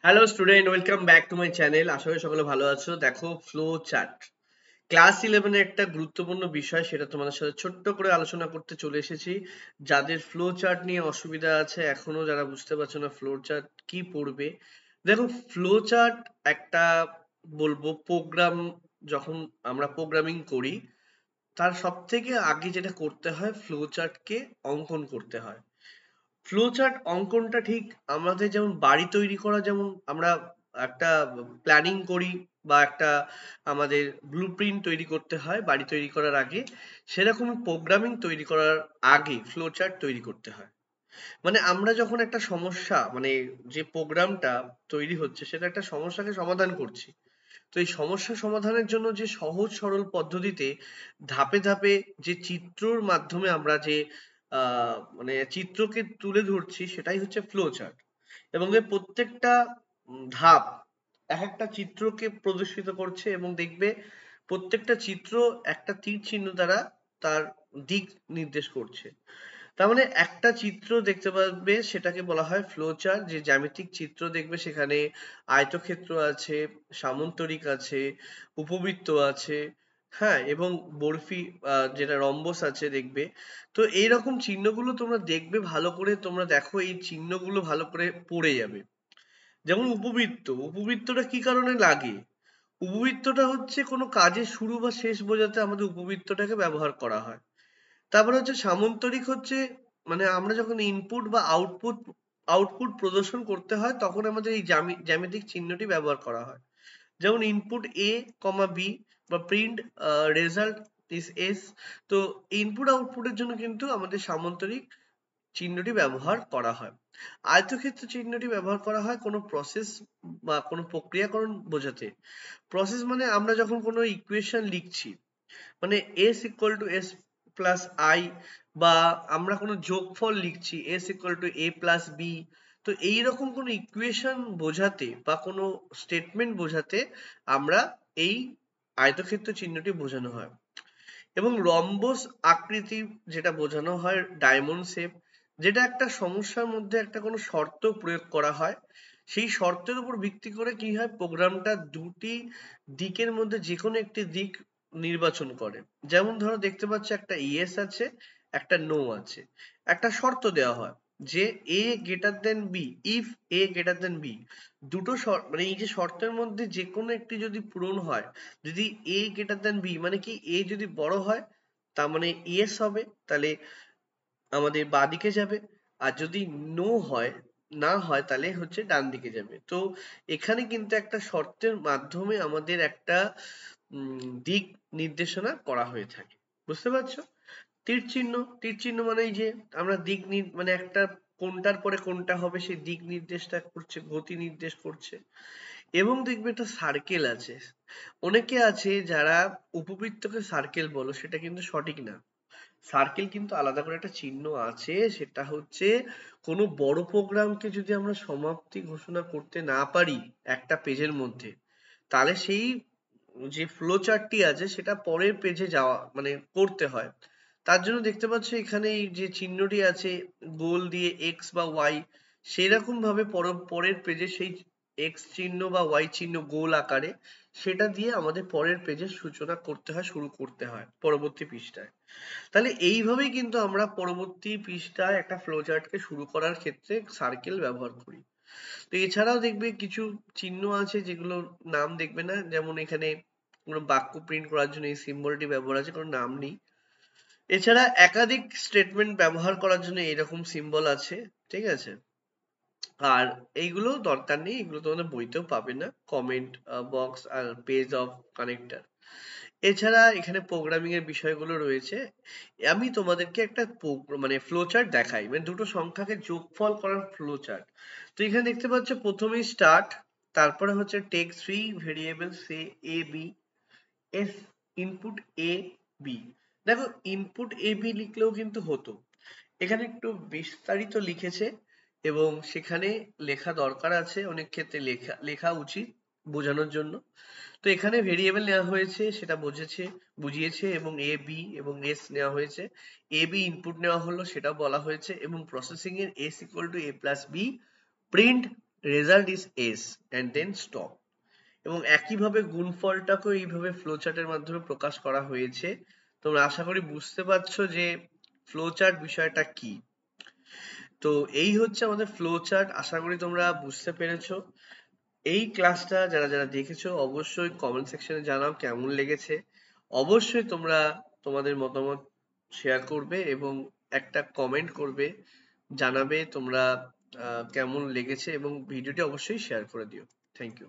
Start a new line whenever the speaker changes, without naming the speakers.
Hello student, welcome back to my channel. আশা করি সকলে ভালো আছো। দেখো, ফ্লো চার্ট ক্লাস 11 এর একটা গুরুত্বপূর্ণ বিষয়, সেটা তোমাদের সাথে ছোট্ট করে আলোচনা করতে চলে এসেছি। যাদের ফ্লো চার্ট নিয়ে অসুবিধা আছে, এখনো যারা বুঝতে পারছো না ফ্লো চার্ট কি পড়বে, দেখো ফ্লো চার্ট একটা বলবো প্রোগ্রাম। যখন আমরা প্রোগ্রামিং করি, তার সব থেকে আগে যেটা করতে হয়, ফ্লো চার্টকে অঙ্কন করতে হয়। ফ্লো চার্ট অঙ্কনটা ঠিক আমাদের যেমন বাড়ি তৈরি করা, যেমন আমরা একটা প্ল্যানিং করি বা একটা আমাদের ব্লুপ্রিন্ট তৈরি করতে হয় বাড়ি তৈরি করার আগে, সেরকম প্রোগ্রামিং তৈরি করার আগে ফ্লো চার্ট তৈরি করতে হয়। মানে আমরা যখন একটা সমস্যা, মানে যে প্রোগ্রামটা তৈরি হচ্ছে সেটা একটা সমস্যাকে সমাধান করছি, তো এই সমস্যা সমাধানের জন্য যে সহজ সরল পদ্ধতিতে ধাপে ধাপে যে চিত্রর মাধ্যমে আমরা যে মানে চিত্রকে তুলে ধরছি, সেটাই হচ্ছে ফ্লো চার্ট। এবং এর প্রত্যেকটা ধাপ এক একটা চিত্রকে প্রদর্শিত করছে, এবং দেখবে প্রত্যেকটা চিত্র একটা তীর চিহ্ন দ্বারা তার দিক নির্দেশ করছে। তার মানে একটা চিত্র দেখতে পাবে, সেটাকে বলা হয় ফ্লো চার্ট। যে জ্যামিতিক চিত্র দেখবে, সেখানে আয়তক্ষেত্র আছে, সামন্তরিক আছে, উপবৃত্ত আছে, হ্যাঁ, এবং বরফি যেটা রম্বস আছে দেখবে। তো এইরকম চিহ্নগুলো তোমরা দেখবে ভালো করে, তোমরা দেখো এই চিহ্নগুলো ভালো করে পড়ে যাবে। যেমন উপবৃত্ত, উপবৃত্তটা কি কারণে লাগে? উপবৃত্তটা হচ্ছে কোনো কাজের শুরু বা শেষ বোঝাতে আমাদের উপবৃত্তটাকে ব্যবহার করা হয়। তারপরে হচ্ছে সামন্তরিক, হচ্ছে মানে আমরা যখন ইনপুট বা আউটপুট আউটপুট প্রদর্শন করতে হয়, তখন আমাদের এই জ্যামিতিক চিহ্নটি ব্যবহার করা হয়। যেমন ইনপুট এ কমা বি বা প্রিন্ট রেজাল্ট ইস এস। তো ইনপুট আউটপুটের জন্য কিন্তু আমাদের সামন্তরিক চিহ্নটি ব্যবহার করা হয়। আয়তক্ষেত্র চিহ্নটি ব্যবহার করা হয় কোনো প্রসেস বা কোনো প্রক্রিয়াকরণ বোঝাতে। প্রসেস মানে আমরা যখন কোনো ইকুয়েশন লিখছি, মানে s equal to S plus I, বা আমরা কোনো যোগফল লিখছি s equal to a plus B. তো এইরকম কোনো ইকুয়েশন বোঝাতে বা কোনো স্টেটমেন্ট বোঝাতে আমরা এই আয়তক্ষেত্র চিহ্নটি বোঝানো হয়। এবং রম্বস আকৃতি যেটা বোঝানো হয় ডায়মন্ড শেপ, যেটা একটা সমস্যার মধ্যে একটা কোনো শর্ত প্রয়োগ করা হয়। সেই শর্তের উপর ভিত্তি করে কি হয়, প্রোগ্রামটা দুটি দিকের মধ্যে যে কোনো একটি দিক নির্বাচন করে। যেমন ধরো দেখতে পাচ্ছ একটা ইয়েস আছে, একটা নো আছে। একটা শর্ত দেওয়া হয় যে A greater than B, if A greater than B. দুটো শর্ত, মানে এই যে শর্তের মধ্যে যে কোনো একটি যদি পূরণ হয়, যদি এ গ্রেটার দেন বি মানে কি, এ যদি বড় হয় তার মানে ইয়েস হবে, তাহলে আমাদের বাঁ দিকে যাবে। আর যদি নো হয়, না হয়, তাহলে হচ্ছে ডান দিকে যাবে। তো এখানে কিন্তু একটা শর্তের মাধ্যমে আমাদের একটা দিক নির্দেশনা করা হয়ে থাকে। বুঝতে পারছো? তীর চিহ্ন, তীর চিহ্ন মানে এই যে আমরা মানে একটা কোনটার পরে কোনটা হবে সেই দিক নির্দেশটা করছে, গতি নির্দেশ করছে। এবং দেখবে একটা সার্কেল আছে। অনেকে আছে যারা উপবৃত্তকে সার্কেল বলো, সেটা কিন্তু সঠিক না। সার্কেল কিন্তু আলাদা করে একটা চিহ্ন আছে, সেটা হচ্ছে কোনো বড় প্রোগ্রামকে যদি আমরা সমাপ্তি ঘোষণা করতে না পারি একটা পেজের মধ্যে, তাহলে সেই যে ফ্লো চার্টটি আছে সেটা পরের পেজে যাওয়া মানে করতে হয়। তার জন্য দেখতে পাচ্ছ এখানে এই যে চিহ্নটি আছে গোল দিয়ে এক্স বা ওয়াই, সেরকম ভাবে পরের পেজে সেই এক্স চিহ্ন বা ওয়াই চিহ্ন গোল আকারে, সেটা দিয়ে আমাদের পরের পেজের সূচনা করতে হয়, শুরু করতে হয় পরবর্তী পৃষ্ঠায়। তাহলে এইভাবেই কিন্তু আমরা পরবর্তী পৃষ্ঠায় একটা ফ্লো চার্টকে শুরু করার ক্ষেত্রে সার্কেল ব্যবহার করি। তো এছাড়াও দেখবে কিছু চিহ্ন আছে যেগুলোর নাম দেখবে না, যেমন এখানে কোনো বাক্য প্রিন্ট করার জন্য এই সিম্বলটি ব্যবহার আছে, কোনো নাম নেই। এছাড়া একাধিক স্টেটমেন্ট ব্যবহার করার জন্য এরকম সিম্বল আছে, ঠিক আছে। আর এইগুলো দরকার নেই, এগুলো তোমাদের বইতেও পাবে না, কমেন্ট বক্স আর পেজ অফ কানেক্টর। এছাড়া এখানে প্রোগ্রামিং এর বিষয়গুলো রয়েছে। আমি তোমাদেরকে একটা মানে ফ্লো চার্ট দেখাই, মানে দুটো সংখ্যাকে যোগফল করার ফ্লো চার্ট। তো এখানে দেখতে পাচ্ছ প্রথমেই স্টার্ট, তারপরে হচ্ছে take three variable say A B, S input A B. দেখো ইনপুট এ বি লিখলেও কিন্তু হতো, এখানে একটু বিস্তারিত লিখেছে, এবং সেখানে লেখা দরকার আছে, অনেক ক্ষেত্রে লেখা লেখা উচিত বোঝানোর জন্য। তো এখানে ভেরিয়েবল নেওয়া হয়েছে, সেটা বুঝিয়েছে, এবং এ বি এবং এস নেওয়া হয়েছে। এ বি ইনপুট নেওয়া হলো, সেটা বলা হয়েছে, এবং প্রসেসিং এর S equal to A plus B, print result is S and then stop. এবং একইভাবে গুণফলটাকেও এইভাবে ফ্লোচার্টের মাধ্যমে প্রকাশ করা হয়েছে। তোমরা আশা করি বুঝতে পারছো যে ফ্লোচার্ট বিষয়টা কি। তো এই হচ্ছে আমাদের ফ্লোচার্ট, আশা করি তোমরা বুঝতে পেরেছো। এই ক্লাসটা যারা যারা দেখেছো অবশ্যই কমেন্ট সেকশনে জানাও কেমন লেগেছে। অবশ্যই তোমরা তোমাদের মতামত শেয়ার করবে এবং একটা কমেন্ট করবে, জানাবে তোমরা কেমন লেগেছে, এবং ভিডিওটি অবশ্যই শেয়ার করে দিও। Thank you.